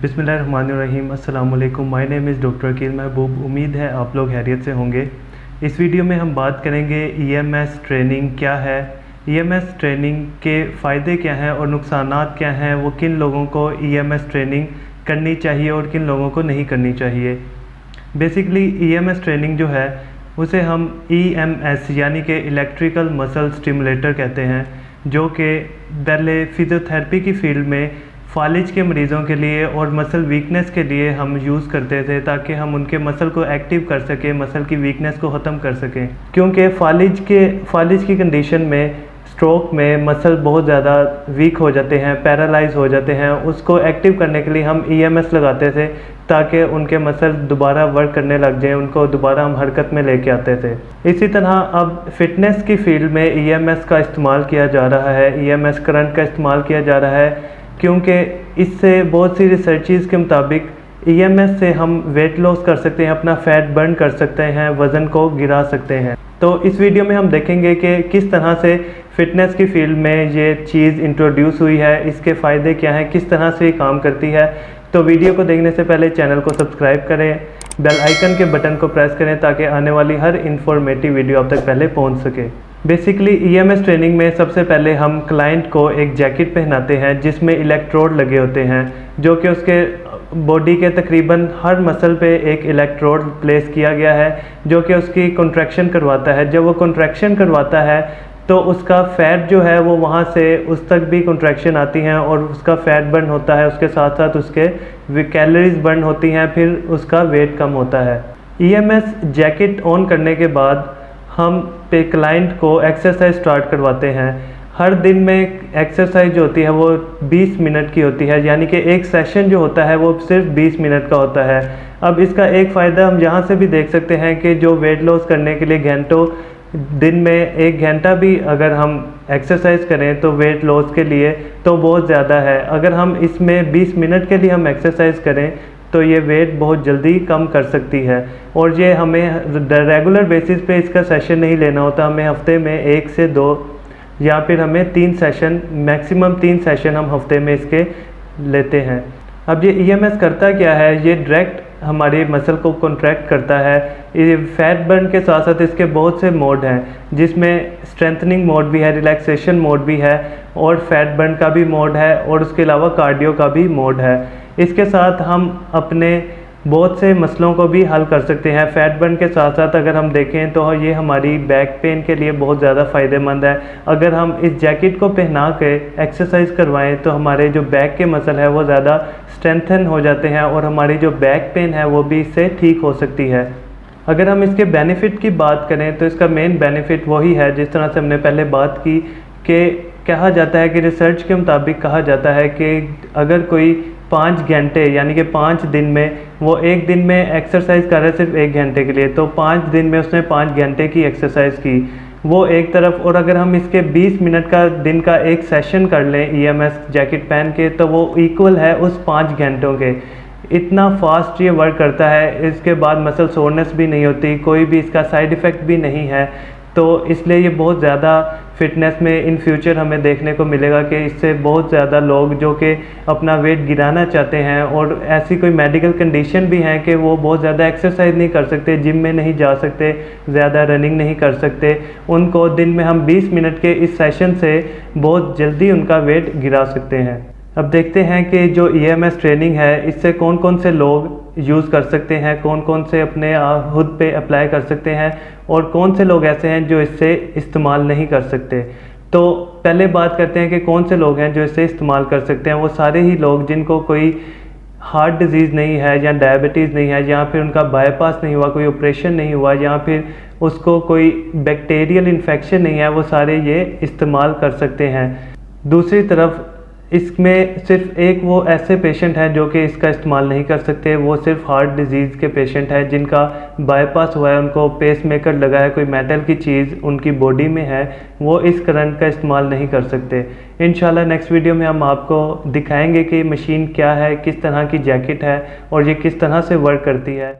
बिस्मिल्लाहिर्रहमानिर्रहीम। अस्सलाम वालेकुम। My name is doctor Aqeel Mahboob. उम्मीद है आप लोग खैरियत से होंगे। इस वीडियो में हम बात करेंगे ईएमएस ट्रेनिंग क्या है, ईएमएस ट्रेनिंग के फ़ायदे क्या हैं और नुकसानात क्या हैं, वो किन लोगों को ईएमएस ट्रेनिंग करनी चाहिए और किन लोगों को नहीं करनी चाहिए। बेसिकली ईएमएस ट्रेनिंग जो है उसे हम ईएमएस यानी कि इलेक्ट्रिकल मसल स्टिमुलेटर कहते हैं, जो कि पहले फ़िज़ियोथेरेपी की फ़ील्ड में फालिज के मरीज़ों के लिए और मसल वीकनेस के लिए हम यूज़ करते थे, ताकि हम उनके मसल को एक्टिव कर सकें, मसल की वीकनेस को ख़त्म कर सकें। क्योंकि फालिज की कंडीशन में, स्ट्रोक में मसल बहुत ज़्यादा वीक हो जाते हैं, पैरालाइज हो जाते हैं। उसको एक्टिव करने के लिए हम ईएमएस लगाते थे, ताकि उनके मसल दोबारा वर्क करने लग जाएं, उनको दोबारा हम हरकत में लेके आते थे। इसी तरह अब फिटनेस की फील्ड में ईएमएस का इस्तेमाल किया जा रहा है, ईएमएस करंट का इस्तेमाल किया जा रहा है, क्योंकि इससे बहुत सी रिसर्चेस के मुताबिक ईएमएस से हम वेट लॉस कर सकते हैं, अपना फैट बर्न कर सकते हैं, वज़न को गिरा सकते हैं। तो इस वीडियो में हम देखेंगे कि किस तरह से फ़िटनेस की फील्ड में ये चीज़ इंट्रोड्यूस हुई है, इसके फ़ायदे क्या हैं, किस तरह से ये काम करती है। तो वीडियो को देखने से पहले चैनल को सब्सक्राइब करें, बेल आइकन के बटन को प्रेस करें, ताकि आने वाली हर इंफॉर्मेटिव वीडियो आप तक पहले पहुंच सके। बेसिकली ईएमएस ट्रेनिंग में सबसे पहले हम क्लाइंट को एक जैकेट पहनाते हैं जिसमें इलेक्ट्रोड लगे होते हैं, जो कि उसके बॉडी के तकरीबन हर मसल पे एक इलेक्ट्रोड प्लेस किया गया है, जो कि उसकी कॉन्ट्रैक्शन करवाता है। जब वो कॉन्ट्रैक्शन करवाता है तो उसका फ़ैट जो है वो वहाँ से उस तक भी कॉन्ट्रैक्शन आती हैं और उसका फ़ैट बर्न होता है, उसके साथ साथ उसके कैलोरीज बर्न होती हैं, फिर उसका वेट कम होता है। ईएमएस जैकेट ऑन करने के बाद हम पे क्लाइंट को एक्सरसाइज स्टार्ट करवाते हैं। हर दिन में एक्सरसाइज जो होती है वो 20 मिनट की होती है, यानी कि एक सेशन जो होता है वो सिर्फ 20 मिनट का होता है। अब इसका एक फ़ायदा हम यहाँ से भी देख सकते हैं कि जो वेट लॉस करने के लिए घंटों, दिन में 1 घंटा भी अगर हम एक्सरसाइज करें तो वेट लॉस के लिए तो बहुत ज़्यादा है। अगर हम इसमें 20 मिनट के लिए हम एक्सरसाइज करें तो ये वेट बहुत जल्दी कम कर सकती है। और ये हमें रेगुलर बेसिस पे इसका सेशन नहीं लेना होता, हमें हफ्ते में 1 से 2 या फिर हमें 3 सेशन, मैक्सिमम 3 सेशन हम हफ्ते में इसके लेते हैं। अब ये ईएमएस करता क्या है, ये डायरेक्ट हमारे मसल को कॉन्ट्रैक्ट करता है। ये फैट बर्न के साथ साथ इसके बहुत से मोड हैं, जिसमें स्ट्रेंथनिंग मोड भी है, रिलैक्सेशन मोड भी है, और फैट बर्न का भी मोड है, और उसके अलावा कार्डियो का भी मोड है। इसके साथ हम अपने बहुत से मसलों को भी हल कर सकते हैं। फैट बर्न के साथ साथ अगर हम देखें तो ये हमारी बैक पेन के लिए बहुत ज़्यादा फ़ायदेमंद है। अगर हम इस जैकेट को पहना के एक्सरसाइज करवाएं तो हमारे जो बैक के मसल है वो ज़्यादा स्ट्रेंथन हो जाते हैं, और हमारी जो बैक पेन है वो भी इससे ठीक हो सकती है। अगर हम इसके बेनिफिट की बात करें तो इसका मेन बेनिफिट वही है, जिस तरह से हमने पहले बात की, कि कहा जाता है कि रिसर्च के मुताबिक कहा जाता है कि अगर कोई 5 घंटे यानी कि 5 दिन में, वो एक दिन में एक्सरसाइज कर रहे सिर्फ 1 घंटे के लिए, तो 5 दिन में उसने 5 घंटे की एक्सरसाइज की, वो एक तरफ। और अगर हम इसके 20 मिनट का दिन का एक सेशन कर लें ईएमएस जैकेट पहन के, तो वो इक्वल है उस 5 घंटों के। इतना फास्ट ये वर्क करता है। इसके बाद मसल सोरनेस भी नहीं होती, कोई भी इसका साइड इफ़ेक्ट भी नहीं है। तो इसलिए ये बहुत ज़्यादा फिटनेस में इन फ्यूचर हमें देखने को मिलेगा कि इससे बहुत ज़्यादा लोग जो कि अपना वेट गिराना चाहते हैं, और ऐसी कोई मेडिकल कंडीशन भी हैं कि वो बहुत ज़्यादा एक्सरसाइज नहीं कर सकते, जिम में नहीं जा सकते, ज़्यादा रनिंग नहीं कर सकते, उनको दिन में हम 20 मिनट के इस सेशन से बहुत जल्दी उनका वेट गिरा सकते हैं। अब देखते हैं कि जो ईएमएस ट्रेनिंग है इससे कौन कौन से लोग यूज़ कर सकते हैं, कौन कौन से अपने खुद पे अप्लाई कर सकते हैं, और कौन से लोग ऐसे हैं जो इससे इस्तेमाल नहीं कर सकते। तो पहले बात करते हैं कि कौन से लोग हैं जो इससे इस्तेमाल कर सकते हैं। वो सारे ही लोग जिनको कोई हार्ट डिजीज़ नहीं है, या डायबिटीज़ नहीं है, या फिर उनका बाईपास नहीं हुआ, कोई ऑपरेशन नहीं हुआ, या फिर उसको कोई बैक्टीरियल इन्फेक्शन नहीं है, वो सारे ये इस्तेमाल कर सकते हैं। दूसरी तरफ इसमें सिर्फ एक वो ऐसे पेशेंट हैं जो कि इसका इस्तेमाल नहीं कर सकते, वो सिर्फ हार्ट डिजीज़ के पेशेंट हैं जिनका बाईपास हुआ है, उनको पेस मेकर लगा है, कोई मेटल की चीज़ उनकी बॉडी में है, वो इस करंट का इस्तेमाल नहीं कर सकते। इंशाल्लाह नेक्स्ट वीडियो में हम आपको दिखाएंगे कि मशीन क्या है, किस तरह की जैकेट है और ये किस तरह से वर्क करती है।